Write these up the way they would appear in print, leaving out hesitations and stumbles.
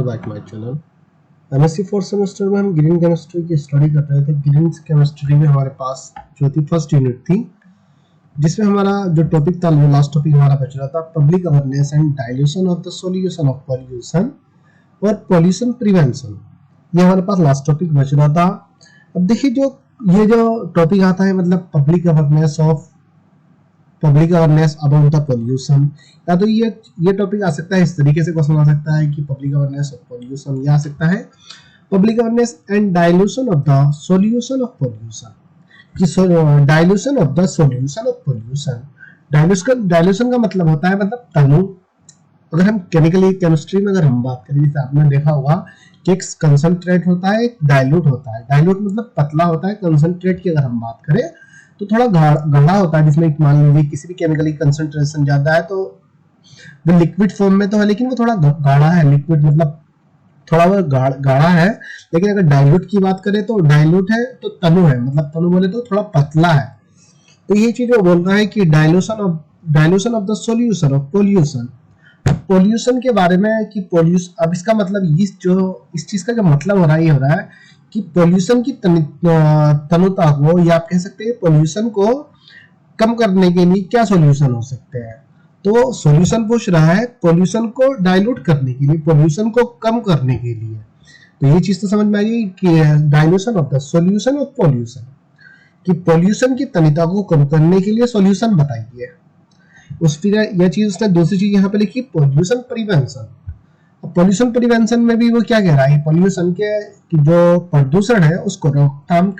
Back my channel. MSc fourth semester में हम green chemistry की स्टडी कर रहे थे। ग्रीन केमिस्ट्री में हमारे पास जो थी फर्स्ट यूनिट थी, जिसमें हमारा जो टॉपिक था, लास्ट टॉपिक हमारा बच रहा था public awareness and dilution of the solution of pollution और पॉल्यूशन प्रिवेंशन। ये हमारे पास लास्ट टॉपिक बच रहा था। अब देखिए, जो टॉपिक आता है मतलब public awareness about the pollution, या तो ये टॉपिक आ सकता है, इस तरीके से क्वेश्चन आ सकता है कि पब्लिक अवेयरनेस ऑफ पॉल्यूशन, या आ सकता है public awareness and dilution of the solution of pollution, कि dilution of the solution of pollution. Dilution का मतलब होता है मतलब तनु। अगर हम केमिस्ट्री में अगर हम बात करें, जैसे आपने देखा होगा कि एक कंसंट्रेट होता है, एक डाइल्यूट होता है। डाइल्यूट मतलब पतला होता है। कंसंट्रेट की अगर हम बात करें तो थोड़ा गाढ़ा होता है, जिसमें मान लीजिए किसी भी केमिकल की कंसंट्रेशन ज्यादा है तो वो लिक्विड फॉर्म में तो है, लेकिन वो थोड़ा गाढ़ा है। लिक्विड मतलब थोड़ा वो गाढ़ा है। लेकिन अगर डाइल्यूट की बात करें तो डाइल्यूट है तो तनु है, मतलब तनु बोले तो थोड़ा पतला है। तो ये चीज वो बोल रहा है कि dilution of the solution of pollution. Pollution के बारे में कि पॉल्यूशन, अब इसका मतलब इस चीज का जो मतलब हो रहा है, ये हो रहा है कि पॉल्यूशन की तनुता को, या आप कह सकते हैं पॉल्यूशन को कम करने के लिए क्या सॉल्यूशन हो सकते हैं। तो सॉल्यूशन पूछ रहा है पॉल्यूशन को डाइल्यूट करने के लिए, पॉल्यूशन को कम करने के लिए। तो ये चीज तो समझ में आ गई कि dilution of the solution of pollution, कि पॉल्यूशन की तनिता को कम करने के लिए सॉल्यूशन बताइए। उस फिर यह चीज उसने दूसरी चीज यहाँ पे लिखी, पॉल्यूशन प्रिवेंशन। पॉल्यूशन प्रिवेंशन में भी वो क्या कह रहा है, पॉल्यूशन के जो प्रदूषण है उसको रोकथाम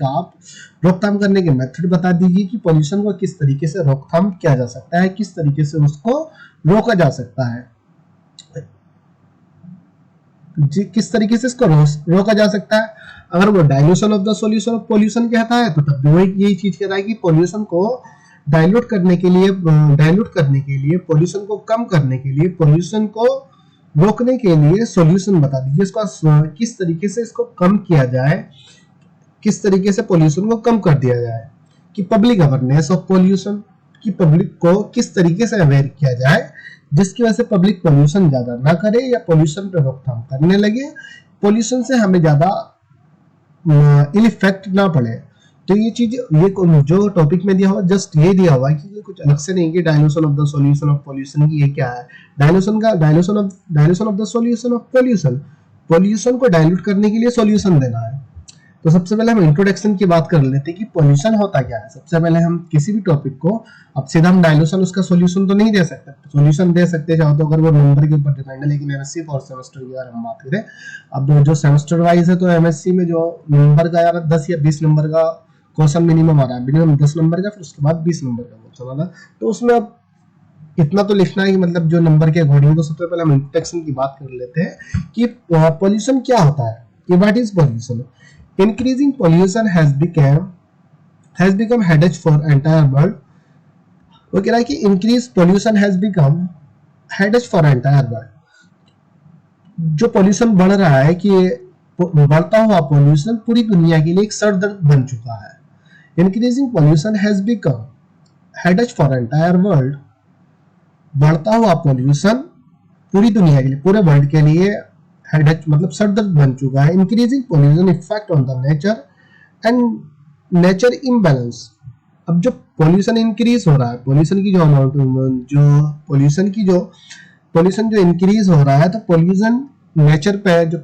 करने के मेथड बता दीजिए कि पॉल्यूशन को किस तरीके से रोकथाम किया जा सकता है, किस तरीके से उसको रोका जा सकता है जी, किस तरीके से इसको रोका जा सकता है। अगर वो dilution of the solution of pollution कहता है तो तब वो यही चीज कह रहा है कि पॉल्यूशन को डाइल्यूट करने के लिए, पॉल्यूशन को कम करने के लिए, पॉल्यूशन को रोकने के लिए सॉल्यूशन बता दीजिए। इसका किस तरीके से इसको कम किया जाए, किस तरीके से पॉल्यूशन को कम कर दिया जाए। कि पब्लिक अवेयरनेस ऑफ पॉल्यूशन, कि पब्लिक को किस तरीके से अवेयर किया जाए जिसकी वजह से पब्लिक पॉल्यूशन ज्यादा ना करे या पॉल्यूशन पर रोकथाम करने लगे, पॉल्यूशन से हमें ज्यादा इल इफेक्ट ना पड़े। तो ये चीज, ये जो टॉपिक में दिया हुआ जस्ट ये दिया हुआ है कि ये कुछ अलग से नहीं कि dilution of the solution of pollution की ये क्या है। Dilution of the solution of pollution को डाइल्यूट करने के लिए सॉल्यूशन देना है। तो सबसे पहले हम इंट्रोडक्शन की बात कर लेते हैं कि पॉल्यूशन होता क्या है। सबसे पहले हम किसी भी टॉपिक को, अब सीधा हम डाइल्यूशन उसका सॉल्यूशन तो नहीं दे सकते, सॉल्यूशन दे सकते चाहो तो, अगर वो नंबर के ऊपर डिपेंड है। लेकिन एमएससी फोर्थ सेमेस्टर की अगर हम बात करें, अब जो सेमेस्टर वाइज है तो एमएससी में जो नंबर का यार 10 या 20 नंबर का क्वेश्चन मिनिमम आ रहा है, मिनिमम 10 नंबर का, फिर उसके बाद 20 नंबर का क्वेश्चन आ रहा है। तो उसमें अब इतना तो लिखना है कि मतलब जो नंबर के अकॉर्डिंग। तो सबसे पहले हम इंट्रोडक्शन की बात कर लेते हैं कि पॉल्यूशन क्या होता है, कि what is pollution. Increasing pollution has become headache for entire world. वो कह रहा है कि increase pollution has become headache for entire world. जो पॉल्यूशन बढ़ रहा है, कि बढ़ता हुआ पॉल्यूशन पूरी दुनिया के लिए एक सर दर्द बन चुका है। Increasing pollution has become headache for entire world। बढ़ता हुआ पॉल्यूशन पूरी दुनिया के लिए, पूरे वर्ल्ड के लिए हेडेक मतलब सरदर्द बन चुका है। Increasing pollution effect on the nature and nature imbalance। अब जो पॉल्यूशन इंक्रीज हो रहा है, पॉल्यूशन जो इंक्रीज हो रहा है, तो पॉल्यूशन नेचर पे, जो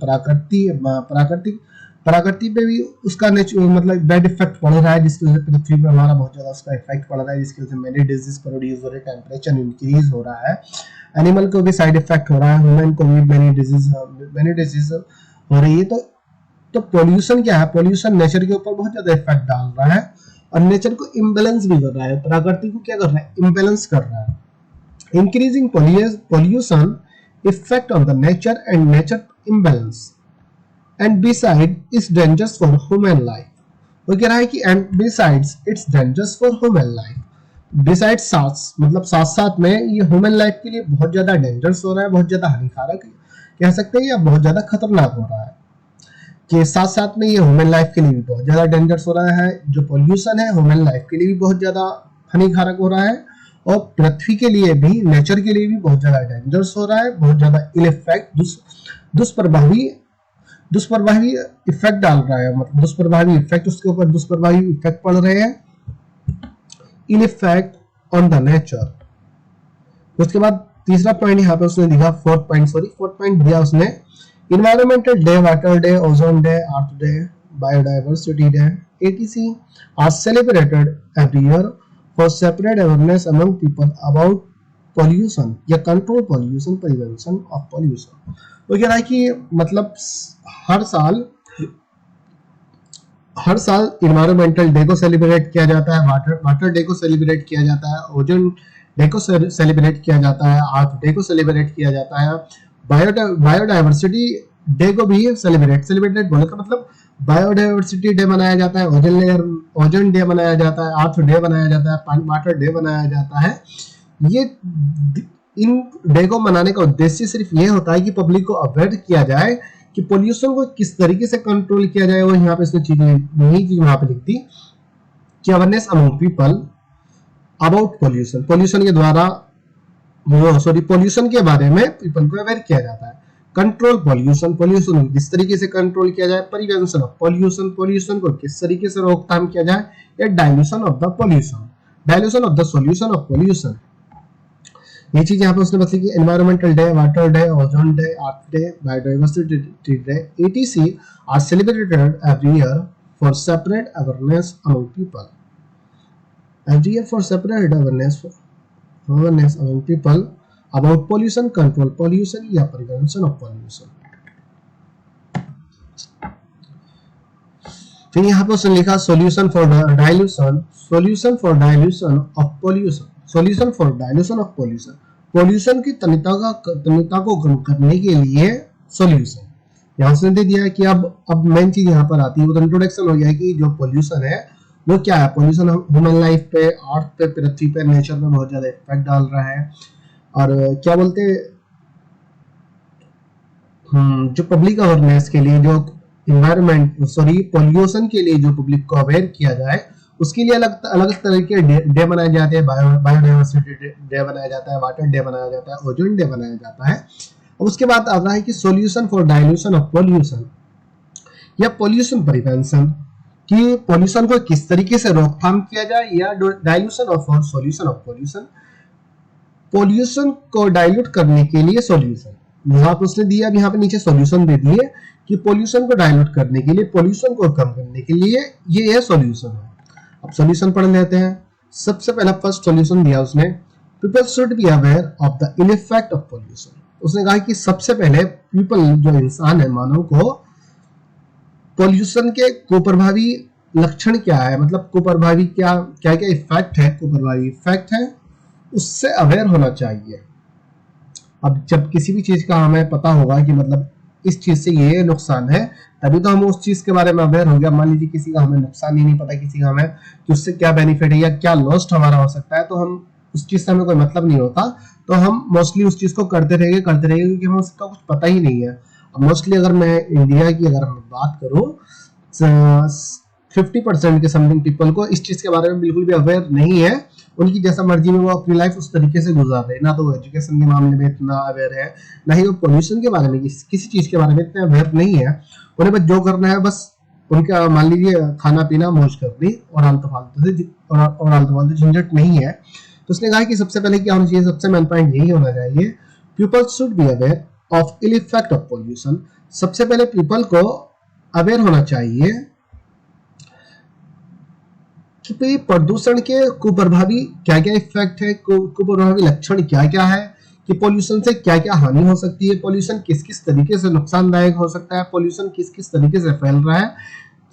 प्रकृति पे भी उसका मतलब बैड इफेक्ट पड़ रहा है, जिसकी वजह से पृथ्वी पे हमारा बहुत ज्यादा उसका इफेक्ट पड़ रहा है, जिसकी वजह से मेनी डिजीज प्रोड्यूस हो रहे हैं, टेम्परेचर इंक्रीज हो रहा है, एनिमल को भी साइड इफेक्ट हो रहा है, ह्यूमन को भी मेनी डिजीज हो रही है। तो पॉल्यूशन क्या है, पॉल्यूशन नेचर के ऊपर बहुत ज्यादा इफेक्ट डाल रहा है और नेचर को इम्बैलेंस भी कर रहा है, प्रकृति को क्या कर रहा है, इम्बैलेंस कर रहा है। Increasing pollution effect on the nature and nature imbalance and beside it's dangerous for human life। वो कह रहा है कि and besides it's dangerous for human life। besides साथ में ये ह्यूमन लाइफ के लिए बहुत ज्यादा डेंजरस हो रहा है, बहुत ज्यादा हानिकारक कह सकते हैं, या बहुत ज्यादा खतरनाक हो रहा है। कि साथ में ये ह्यूमन लाइफ के लिए भी बहुत ज्यादा डेंजरस हो रहा है। जो पॉल्यूशन है ह्यूमन लाइफ के लिए भी बहुत ज्यादा हानिकारक हो रहा है, और पृथ्वी के लिए भी, नेचर के लिए भी बहुत ज्यादा डेंजरस हो रहा है, बहुत ज्यादा इल इफेक्ट दुष्प्रभावी दुष्प्रभावी इफेक्ट डाल रहा है, मतलब दुष्प्रभावी इफेक्ट, उसके ऊपर दुष्प्रभावी इफेक्ट पड़ रहे हैं, in effect on the nature. उसके बाद तीसरा पॉइंट यहाँ पे उसने दिखा, फोर्थ पॉइंट दिया उसने, environmental day, water day, ozone day, earth day, biodiversity day etc are celebrated every year for separate awareness among people about pollution या control pollution, prevention of pollution। वो कह रहा है कि मतलब हर साल इन्वायरमेंटल डे को सेलिब्रेट किया जाता है, वाटर डे को सेलिब्रेट किया जाता है, ओजोन डे को सेलिब्रेट किया जाता है, अर्थ डे को सेलिब्रेट किया जाता है, बायोडाइवर्सिटी डे को भी सेलिब्रेटेड बोले तो मतलब बायोडाइवर्सिटी डे मनाया जाता है, ओजोन डे मनाया जाता है, अर्थ डे मनाया जाता है, वाटर डे मनाया जाता है। ये इन डे को मनाने का उद्देश्य सिर्फ ये होता है कि पब्लिक को अवेयर किया जाए कि पोल्यूशन को किस तरीके से कंट्रोल किया जाए। और यहाँ पे इसने चीज वहां पे लिख दी कि awareness among people about pollution, pollution के द्वारा पोल्यूशन के बारे में पीपल को अवेयर किया जाता है। कंट्रोल पोल्यूशन, पोल्यूशन किस तरीके से कंट्रोल किया जाए, प्रिवेंशन ऑफ पोल्यूशन, पोल्यूशन को किस तरीके से रोकथाम किया जाए, या dilution of the pollution, dilution of the solution of pollution. ये चीज यहाँ पे उसने बताई कि environmental day, water day, ozone day, earth day, biodiversity day etc are celebrated every year for separate awareness among people, every year for separate awareness among people about pollution, control pollution या prevention of pollution। फिर यहाँ पे उसने लिखा solution for dilution of pollution, solution for dilution of pollution, pollution की तन्यता को कम करने के लिए solution। यहाँ उसने दे दिया कि अब मेन चीज यहाँ पर आती है, वो तो इंट्रोडक्शन हो गया है कि जो पोल्यूशन है वो क्या है। पोल्यूशन ह्यूमन लाइफ पे, अर्थ पे, पृथ्वी पे, नेचर पे बहुत ज्यादा इफेक्ट डाल रहा है। और क्या बोलते हैं, जो पब्लिक अवेयरनेस के लिए, जो पोल्यूशन के लिए जो पब्लिक को अवेयर किया जाए, उसके लिए अलग अलग तरह के डे बनाए जाते हैं। बायोडाइवर्सिटी डे बनाया जाता है, वाटर डे बनाया जाता है, ओजोन डे बनाया जाता है। अब उसके बाद आता है कि solution for dilution of pollution या पोल्यूशन प्रिवेंशन, कि पोल्यूशन को किस तरीके से रोकथाम किया जाए, या डाइल्यूशन ऑफ और सॉल्यूशन ऑफ पोल्यूशन, पोल्यूशन को डाइल्यूट करने के लिए सॉल्यूशन। यहाँ पे उसने दिया, अब यहाँ पे नीचे सॉल्यूशन दे दिए कि पोल्यूशन को डाइल्यूट करने के लिए, पोल्यूशन को कम करने के लिए ये सॉल्यूशन है। अब सॉल्यूशन पढ़ लेते हैं। सबसे पहला फर्स्ट सॉल्यूशन दिया उसने, people should be aware of the ill effect of pollution. उसने कहा कि सबसे पहले पीपल, जो इंसान है, मानव को पोल्यूशन के कुप्रभावी लक्षण क्या है, मतलब कुप्रभावी क्या क्या इफेक्ट है, कुप्रभावी इफेक्ट है, उससे अवेयर होना चाहिए। अब जब किसी भी चीज का हमें पता होगा कि मतलब इस चीज से ये नुकसान है, तभी तो हम उस चीज के बारे में अवेयर हो गया। मान लीजिए किसी का हमें नुकसान ही नहीं पता, किसी का हमें कि उससे क्या बेनिफिट है या क्या लॉस्ट हमारा हो सकता है, तो हम उस चीज से हमें कोई मतलब नहीं होता, तो हम मोस्टली उस चीज को करते रहेंगे क्योंकि हमें उसका कुछ पता ही नहीं है। मोस्टली अगर मैं इंडिया की अगर मैं बात करूं, 50% के समथिंग पीपल को इस चीज के बारे में बिल्कुल भी अवेयर नहीं है। उनकी जैसा मर्जी में वो अपनी लाइफ उस तरीके से गुजार रहे हैं, ना तो वो एजुकेशन के मामले में इतना अवेयर है, ना ही वो पोल्यूशन के बारे में, किसी चीज के बारे में इतना अवेयर नहीं है। उन्हें बस जो करना है, बस उनका मान लीजिए खाना पीना मौज करनी, और आलतू फालतू झंझट नहीं है। तो उसने कहा कि सबसे पहले क्या होना चाहिए, सबसे मेन पॉइंट यही होना चाहिए, people should be aware of ill effect of pollution. सबसे पहले पीपल को अवेयर होना चाहिए कि प्रदूषण के कुप्रभावी क्या क्या इफेक्ट है, कुप्रभावी लक्षण क्या क्या है, कि पोल्यूशन से क्या क्या हानि हो सकती है, पोल्यूशन किस किस तरीके से नुकसानदायक हो सकता है, पोल्यूशन किस किस तरीके से फैल रहा है।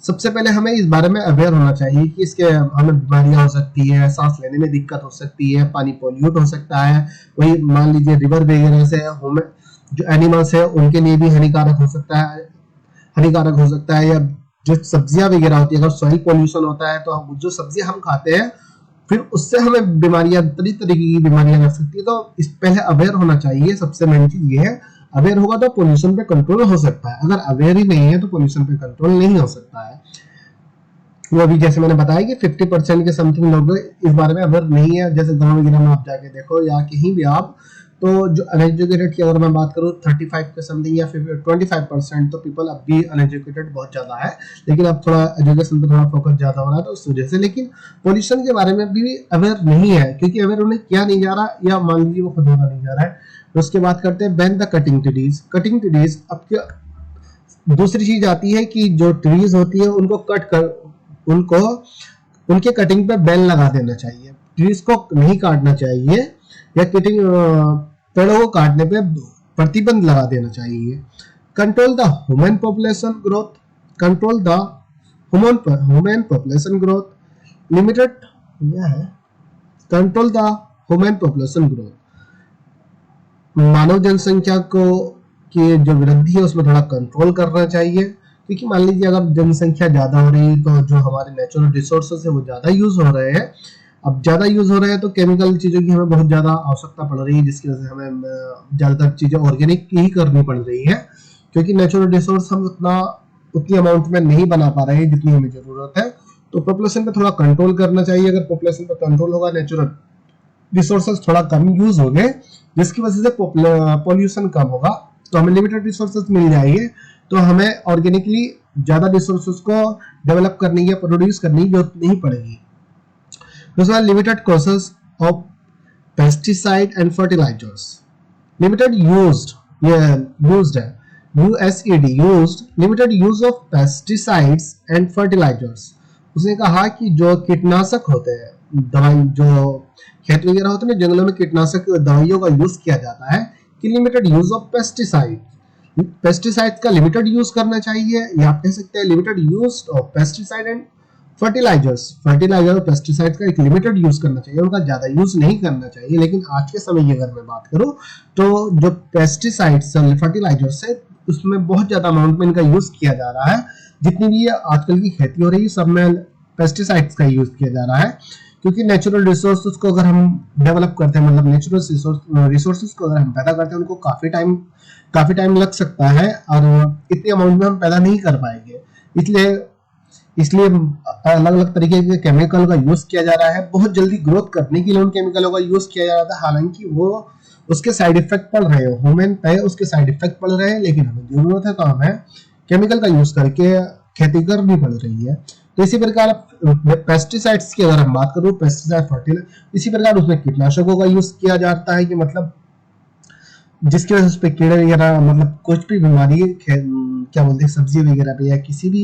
सबसे पहले हमें इस बारे में अवेयर होना चाहिए कि इसके हमें बीमारियां हो सकती है, सांस लेने में दिक्कत हो सकती है, पानी पोल्यूट हो सकता है, वही मान लीजिए रिवर वगैरह से जो एनिमल्स है उनके लिए भी हानिकारक हो सकता है, या जो सब्जियां वगैरह होती है, अगर सॉइल पोल्यूशन होता है तो जो सब्जियां हम खाते हैं फिर उससे हमें बीमारियां, तरीके की बीमारियां लग सकती है। तो इस पहले अवेयर होना चाहिए, सबसे मेन चीज ये है। अवेयर होगा तो पोल्यूशन पे कंट्रोल हो सकता है, अगर अवेयर ही नहीं है तो पोल्यूशन पे कंट्रोल नहीं हो सकता है। वो अभी जैसे मैंने बताया कि 50% के समथिंग लोग इस बारे में अवेयर नहीं है। जैसे गाँव वगैरह में आप जाके देखो या कहीं भी आप, तो जो अनएजुकेटेड की अगर मैं बात करूँ 35 के समथिंग या फिर 25% तो पीपल अब भी अनएजुकेटेड बहुत ज्यादा है, लेकिन अब थोड़ा एजुकेशन पे थोड़ा फोकस ज्यादा हो रहा है तो उस वजह से। लेकिन पोल्यूशन के बारे में भी अवेयर नहीं है, क्योंकि अवेयर उन्हें किया नहीं जा रहा, या मान लीजिए वो खुद होना नहीं जा रहा है। तो उसके बाद करते हैं ban the cutting trees. Cutting trees, अब दूसरी चीज आती है कि जो ट्रीज होती है उनको कट कर, उनको उनके कटिंग पे बैन लगा देना चाहिए। ट्रीज को नहीं काटना चाहिए, या कटिंग पेड़ों को काटने पे प्रतिबंध लगा देना चाहिए। Control the human population growth, control the human population growth limited, क्या है, control the human population growth, मानव जनसंख्या को की जो वृद्धि है उसमें थोड़ा कंट्रोल करना चाहिए। क्योंकि मान लीजिए अगर जनसंख्या ज्यादा हो रही है तो जो हमारे नेचुरल रिसोर्सेज है वो ज्यादा यूज हो रहे हैं। अब ज्यादा यूज हो रहे हैं तो केमिकल चीजों की हमें बहुत ज्यादा आवश्यकता पड़ रही है, जिसकी वजह से हमें ज्यादातर चीजें ऑर्गेनिक ही करनी पड़ रही है, क्योंकि नेचुरल रिसोर्स हम उतनी अमाउंट में नहीं बना पा रहे हैं जितनी हमें जरूरत है। तो पॉपुलेशन पे थोड़ा कंट्रोल करना चाहिए। अगर पॉपुलेशन पे कंट्रोल होगा, नेचुरल रिसोर्सेज थोड़ा कम यूज हो गए, जिसकी वजह से पॉल्यूशन कम होगा, तो हमें लिमिटेड रिसोर्सेज मिल जाएंगे, तो हमें ऑर्गेनिकली ज्यादा रिसोर्सेज को डेवलप करने या प्रोड्यूस करने की जरूरत नहीं पड़ेगी। दूसरा, limited courses of pesticide and fertilisers. Limited used, ये यूज्ड है, USED, used, limited use of pesticides and fertilisers. उसने कहा कि जो कीटनाशक होते हैं, दवाई जो खेत वगैरह होते हैं ना, जंगलों में कीटनाशक दवाइयों का यूज किया जाता है, कि limited use of pesticide, pesticide का लिमिटेड यूज करना चाहिए, या आप कह सकते हैं limited use of pesticide and fertilisers. Fertiliser और पेस्टिसाइड का एक लिमिटेड यूज करना चाहिए, उनका ज्यादा यूज नहीं करना चाहिए। लेकिन आज के समय की अगर मैं बात करूं तो जो पेस्टिसाइड्स और फर्टिलाइजर्स है उसमें बहुत ज्यादा अमाउंट में इनका यूज किया जा रहा है। जितनी भी आजकल की खेती हो रही है सब में पेस्टिसाइड्स का यूज किया जा रहा है, क्योंकि नेचुरल रिसोर्सेज को अगर हम डेवलप करते हैं, मतलब नेचुरल रिसोर्सेज को अगर हम पैदा करते हैं, उनको काफी टाइम लग सकता है, और इतनी अमाउंट में हम पैदा नहीं कर पाएंगे। इसलिए अलग अलग तरीके के केमिकल का यूज किया जा रहा है। बहुत जल्दी ग्रोथ करने के लिए उन केमिकलों का यूज किया जा रहा था, हालांकि वो उसके साइड इफेक्ट पड़ रहे हो, ह्यूमन पे उसके साइड इफेक्ट पड़ रहे हैं, लेकिन हमें जरूरत है तो हमें केमिकल का यूज करके खेती करनी पड़ रही है। तो इसी प्रकार पेस्टिसाइड्स की अगर हम बात करूं, पेस्टिसाइड फर्टिलाइजर, इसी प्रकार उसमें कीटनाशकों का यूज किया जाता है, कि मतलब जिसकी वजह से उस पे कीड़े वगैरह, मतलब कुछ भी बीमारी क्या बोलते हैं सब्जी वगैरह पे या किसी भी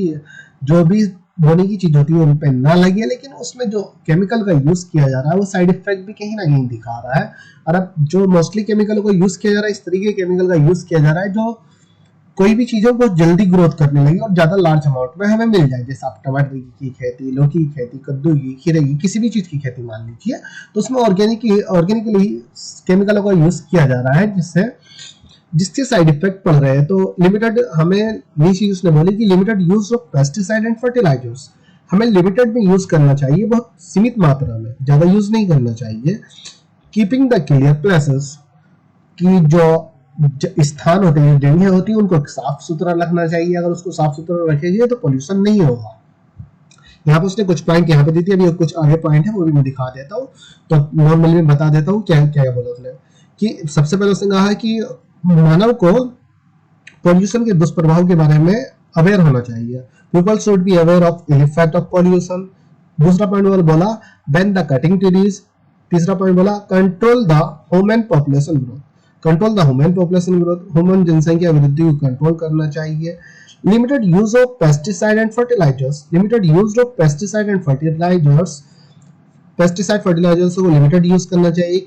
जो भी बोने की चीज होती है उन पे ना लगे। लेकिन उसमें जो केमिकल का यूज किया जा रहा है वो साइड इफेक्ट भी कहीं ना कहीं दिखा रहा है। और अब जो मोस्टली केमिकल को यूज किया जा रहा है, इस तरीके के केमिकल का यूज किया जा रहा है जो कोई भी चीजों को जल्दी ग्रोथ करने लगी और ज्यादा लार्ज अमाउंट में हमें मिल जाए। जैसे आप टमाटर की खेती, लौकी की खेती, कद्दू की, खीरे की, किसी भी चीज की खेती मान लीजिए, तो उसमें ऑर्गेनिकली केमिकलों का यूज किया जा रहा है, जिसके साइड इफेक्ट पड़ रहे हैं। तो लिमिटेड, हमें ये चीज उसने बोली कि limited use of pesticide and fertilisers, हमें लिमिटेड में यूज करना चाहिए, बहुत सीमित मात्रा में, ज्यादा यूज नहीं करना चाहिए। कीपिंग द क्लियर प्लेसेस, की जो स्थान होते हैं, जगह होती है, उनको साफ सुथरा रखना चाहिए। अगर उसको साफ सुथरा रखेंगे तो पोल्यूशन नहीं होगा। यहाँ पे उसने कुछ पॉइंट यहाँ पे दी थी, अभी कुछ आगे पॉइंट है वो भी मैं दिखा देता हूँ। तो नॉर्मली मैं बता देता हूँ क्या क्या बोला उसने। कि सबसे पहले उसने कहा कि मानव को पोल्यूशन के दुष्प्रभाव के बारे में अवेयर होना चाहिए। People should be aware of effect of pollution. दूसरा पॉइंट बोला बैन द कटिंग ट्रीज। तीसरा पॉइंट बोला control the human population growth, control the human population growth, human जनसंख्या वृद्धि को कंट्रोल करना चाहिए। Limited use of pesticide and fertilisers, limited use of pesticide and fertilisers, pesticide fertilisers को limited use करना चाहिए।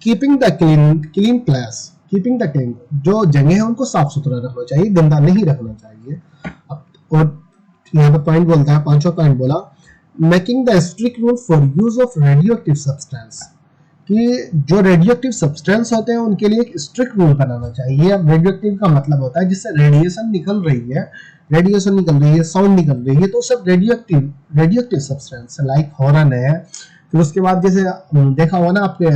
Keeping the clean place, keeping the clean, जो जगह है उनको साफ सुथरा रखना चाहिए, गंदा नहीं रखना चाहिए। और यहाँ पे पॉइंट बोलता है, पांचवा पॉइंट बोला making the strict rule for use of radio active substance, कि जो रेडियो एक्टिव सब्सटेंस होते हैं उनके लिए एक स्ट्रिक्ट रूल बनाना चाहिए। अब रेडियो एक्टिव का मतलब होता है जिससे रेडिएशन निकल रही है, साउंड निकल रही है, तो सब radio active substance like horn है। फिर उसके बाद जैसे देखा हुआ ना आपके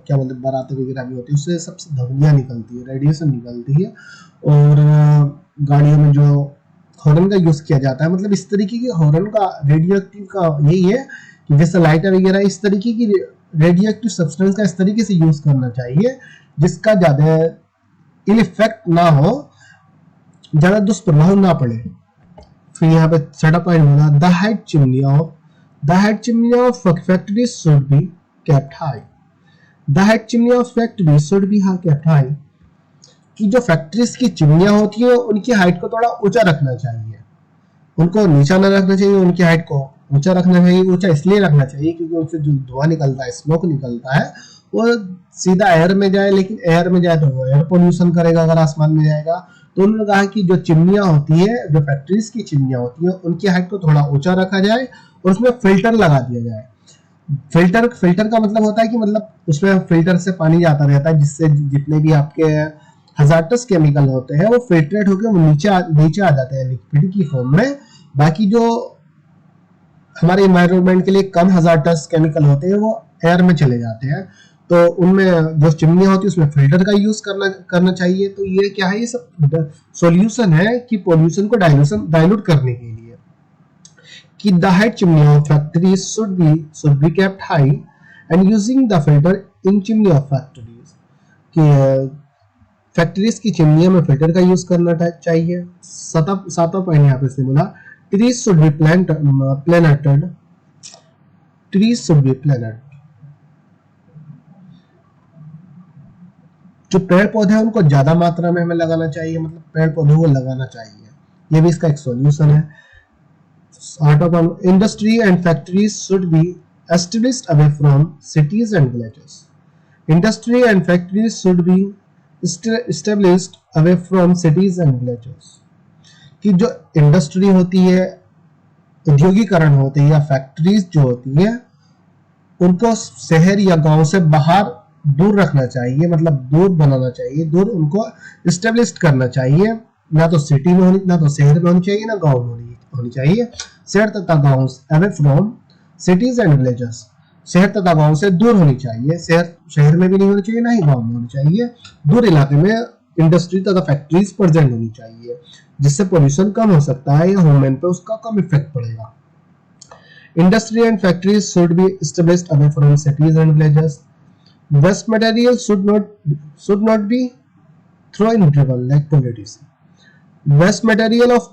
क्या बोलते हैं बारातें वगैरह भी होती है, उससे सबसे ध्वनियां निकलती है, रेडिएशन निकलती है। और गाड़ियों में जो हॉर्न का यूज किया जाता है, मतलब इस तरीके के हॉर्न का रेडियो एक्टिव का यही है कि जैसे लाइटर वगैरह इस तरीके की रेडियो एक्टिव सब्सटेंस का इस तरीके से यूज करना चाहिए जिसका ज्यादा इल इफेक्ट ना हो, ज्यादा दुष्प्रभाव ना पड़े। फिर यहाँ पे छठा पॉइंट बोला the height chimney of factory should be kept high. The height chimney of factory should be kept high, कि जो फैक्ट्रीज की चिमनियां होती है उनकी हाइट को थोड़ा ऊंचा रखना चाहिए, उनको नीचा न रखना चाहिए, उनकी हाइट को ऊंचा रखना चाहिए। ऊंचा इसलिए रखना चाहिए क्योंकि उनसे जो धुआं निकलता है, स्मोक निकलता है, वो सीधा एयर में जाए, लेकिन एयर में जाए तो वो एयर पोल्यूशन करेगा अगर आसमान में जाएगा। तो उन्होंने कहा कि जो चिमनियां होती है, जो फैक्ट्रीज की चिमनियां होती है, उनकी हाइट को थोड़ा ऊंचा रखा जाए और उसमें फिल्टर लगा दिया जाए। फिल्टर का मतलब होता है कि मतलब उसमें फिल्टर से पानी जाता रहता है, जिससे जितने भी आपके हजार्डस केमिकल होते हैं वो फिल्ट्रेट होकर नीचे आ जाते हैं लिक्विड की फॉर्म में। बाकी जो हमारे एनवायरनमेंट के लिए कम हजार्डस केमिकल होते हैं वो एयर में चले जाते हैं। तो उनमें जो चिमनियां होती है उसमें फिल्टर का यूज करना चाहिए। तो ये क्या है, ये सब सॉल्यूशन है कि पोल्यूशन को डाइल्यूट करने के लिए, कि the height chimney of factories should be kept high and using the filter in chimney of factories, कि फैक्ट्रीज की चिमनियों में फिल्टर का यूज करना चाहिए। सातवां पॉइंट यहाँ पे से बोला trees should be planted. Trees should be planted, जो पेड़ पौधे हैं उनको ज्यादा मात्रा में हमें लगाना चाहिए, मतलब पेड़ पौधों को लगाना चाहिए। ये भी इसका एक सॉल्यूशन है। आठवां point industry and factories should be established away from cities and villages. Industry and factories should B established away from cities and villages, कि जो इंडस्ट्री होती है, औद्योगिकरण होते हैं या फैक्ट्रीज जो होती है, उनको शहर या गांव से बाहर दूर रखना चाहिए, मतलब दूर बनाना चाहिए, दूर उनको इस्टेब्लिश करना चाहिए। ना तो सिटी में होनी, ना तो शहर में होनी चाहिए, ना गांव में होनी चाहिए। शहर तथा गांव away from cities and villages, शहर तथा गांव से दूर होनी चाहिए। शहर में भी नहीं होनी चाहिए, ना ही गांव में होनी चाहिए। दूर इलाके में इंडस्ट्री तथा फैक्ट्रीज प्रेजेंट होनी चाहिए, जिससे पोल्यूशन कम हो सकता है या ह्यूमन पे उसका कम इफेक्ट पड़ेगा। Industry and factories should be established away from cities and villages. Waste material should not be throw in river like politician. Waste material of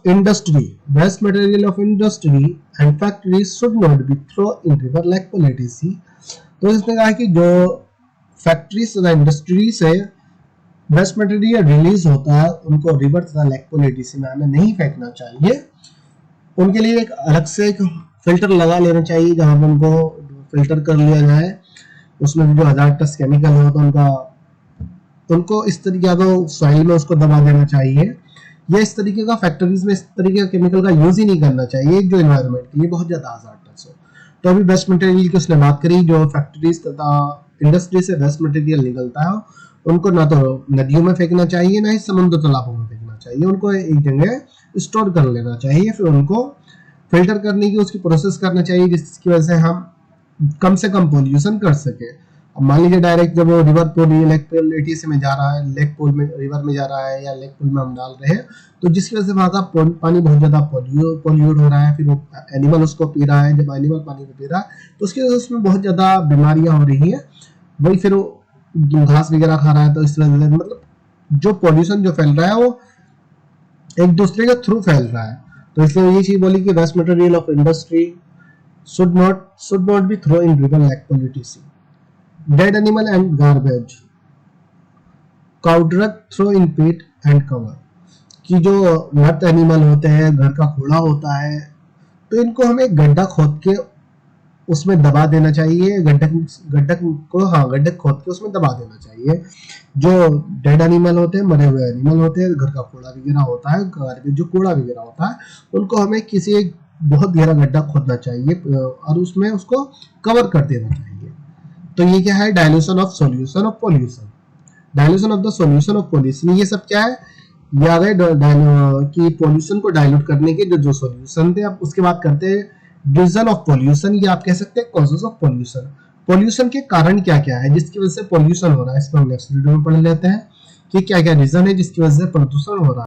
industry and factories should not be thrown in river like pollution। तो इसने कहा कि जो factories तथा industry से waste material release होता है उनको रिवर तथा लेक पोलिटिशियन में हमें नहीं फेंकना चाहिए। उनके लिए एक अलग से एक फिल्टर लगा लेना चाहिए, जहां पर उनको फिल्टर कर लिया जाए। उसमें जो हजार्डस केमिकल हो तो उनको इस तरीके का सॉइल में उसको दबा देना चाहिए। या इस तरीके का फैक्ट्रीज में इस तरीके का केमिकल का यूज ही नहीं करना चाहिए जो एनवायरनमेंट के लिए बहुत ज्यादा हजार्डस हो। तो अभी वेस्ट मटेरियल की उसने बात करी, जो फैक्ट्रीज तथा इंडस्ट्री से वेस्ट मटेरियल निकलता है उनको ना तो नदियों में फेंकना चाहिए, ना ही समुद्र तालाबों में फेंकना चाहिए। उनको एक जगह स्टोर कर लेना चाहिए, फिर उनको फिल्टर करने की उसकी प्रोसेस करना चाहिए, जिसकी वजह से हम कम से कम पोल्यूशन कर सके। अब मान लीजिए डायरेक्ट जब वो रिवर पूल लेक पोलिटी से में जा रहा है, लेक पूल में रिवर में जा रहा है या लेक पूल में हम डाल रहे हैं, तो जिसकी वजह से वहां का पानी बहुत ज्यादा पोल्यूट हो रहा है। फिर वो एनिमल उसको पी रहा है, जब एनिमल पानी को पी रहा है तो उसकी वजह से उसमें बहुत ज्यादा बीमारियां हो रही है। वही फिर वो घास वगैरह खा रहा है, तो इस तरह से मतलब जो पोल्यूशन जो फैल रहा है वो एक दूसरे के थ्रू फैल रहा है। तो इसलिए ये चीज बोली कि waste material of industry should not be thrown in river like pollution. Dead animal and garbage, cow dung throw in pit and cover, कि जो मृत एनिमल होते हैं, घर का कूड़ा होता है, तो इनको हमें गड्ढा खोद के उसमें दबा देना चाहिए। गड्ढा खोद के उसमें दबा देना चाहिए। जो डेड एनिमल होते हैं, मरे हुए एनिमल होते हैं, घर का कूड़ा वगैरह होता है, गार्बेज जो कूड़ा वगैरह होता है, उनको हमें किसी एक बहुत गहरा गड्ढा खोदना चाहिए और उसमें उसको कवर कर देना चाहिए। तो ये क्या है, dilution of solution of pollution. Dilution of the solution of pollution, ये सब क्या है, ये आ गए कि पोल्यूशन को डायल्यूट करने के जो सॉल्यूशन थे। अब उसके बाद करते हैं रीजन ऑफ पोल्यूशन, या आप कह सकते हैं कॉजेस ऑफ पोल्यूशन। पोल्यूशन के कारण क्या क्या है जिसकी वजह से पोल्यूशन हो रहा है, इसको हम नेक्स्ट वीडियो में पढ़ लेते हैं कि क्या क्या रीजन है जिसकी वजह से प्रदूषण हो रहा है।